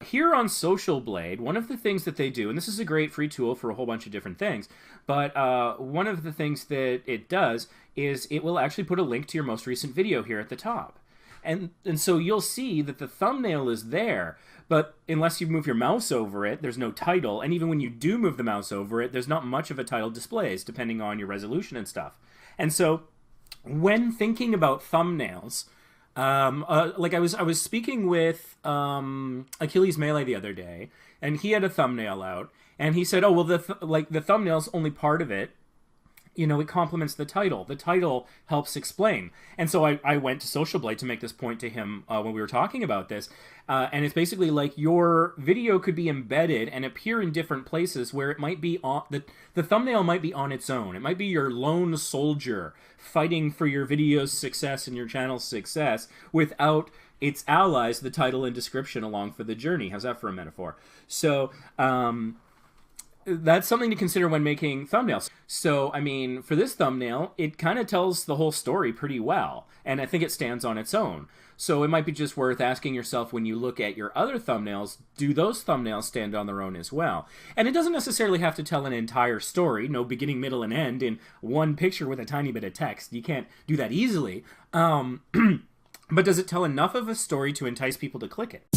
Here on Social Blade, one of the things that they do, and this is a great free tool for a whole bunch of different things, but one of the things that it does is it will actually put a link to your most recent video here at the top. And so you'll see that the thumbnail is there, but unless you move your mouse over it, there's no title. And even when you do move the mouse over it, there's not much of a title displays, depending on your resolution and stuff. And so when thinking about thumbnails, like I was speaking with Achilles Melee the other day, and he had a thumbnail out, and he said, "Oh well, the thumbnail's only part of it. You know, it complements the title. The title helps explain." And so I went to Social Blade to make this point to him when we were talking about this. And it's basically like your video could be embedded and appear in different places where it might be on the thumbnail might be on its own. It might be your lone soldier fighting for your video's success and your channel's success without its allies, the title and description along for the journey. How's that for a metaphor? So, that's something to consider when making thumbnails. So, I mean, for this thumbnail, it kind of tells the whole story pretty well, and I think it stands on its own. So it might be just worth asking yourself when you look at your other thumbnails, do those thumbnails stand on their own as well? And it doesn't necessarily have to tell an entire story, no beginning, middle, and end in one picture with a tiny bit of text. You can't do that easily. But does it tell enough of a story to entice people to click it?